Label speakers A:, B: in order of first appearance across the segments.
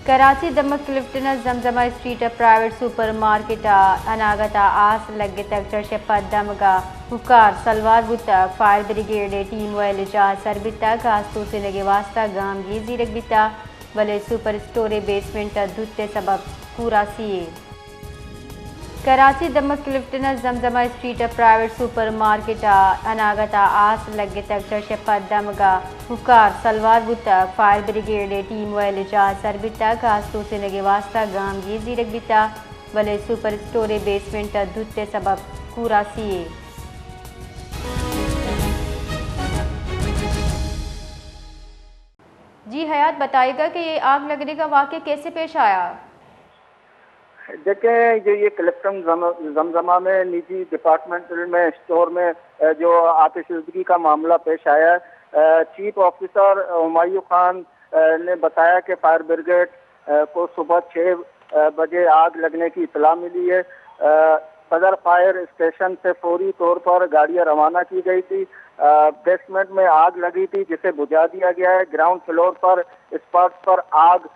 A: कराची दमक Clifton Zamzama street private super market अनागता आस लगे तक चर्शपा दमगा हुकार सलवार बुतक फायर ब्रिगेड टीम वैल जा सरबिता कास्तू से लगे वास्ता गाम ये जीरक बिता वले सुपर स्टोरे बेसमेंट धुते सबब पूरा सीए कराची दमक Clifton Zamzama street private super market अनागता आस लगे तक चर्शपा दमगा हुकार सलवार बुतक फायर ब्रिगेड टीम वैल जा सरबिता कास्तू से लगे वास्ता गाम ये जीरक बिता वले सुपर स्टोरे बेसमेंट धुते सबब पूरा सीए जी हयात बताएगा कि ये आग लगने का वाक़या कैसे पेश आया।
B: देखिए ये क्लिफ्टन जमजमा में निजी डिपार्टमेंटल में स्टोर में जो आतिशबाजी का मामला पेश आया है। चीफ ऑफिसर हुमायूं खान ने बताया कि फायर ब्रिगेड को सुबह 6 बजे आग लगने की इतला मिली है। सदर फायर स्टेशन से फौरी तौर पर गाड़ियां रवाना की गई थी। बेसमेंट में आग लगी थी जिसे बुझा दिया गया है। ग्राउंड फ्लोर पर स्पॉट पर आग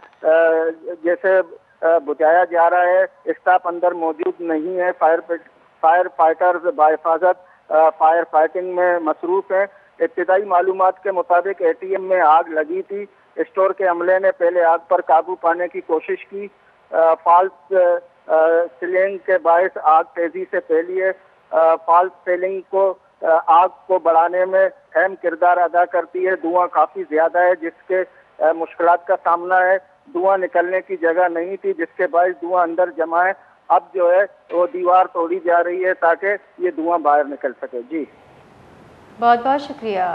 B: जैसे बुझाया जा रहा है। स्टाफ अंदर मौजूद नहीं है। फायर फाइटर्स बाहिफाजत फायर फाइटिंग में मसरूफ है। इब्तिदाई मालूमात के मुताबिक एटीएम में आग लगी थी। स्टोर के अमले ने पहले आग पर काबू पाने की कोशिश की। फॉल्स सीलिंग के बायस आग तेजी से फैली है। फॉल्स सीलिंग को आग को बढ़ाने में अहम किरदार अदा करती है। धुआं काफी ज्यादा है जिसके मुश्किलात का सामना है। धुआं निकलने की जगह नहीं थी जिसके बायस धुआं अंदर जमा है। अब जो है वो दीवार तोड़ी जा रही है ताकि ये धुआं बाहर निकल सके। जी
A: बहुत बहुत शुक्रिया।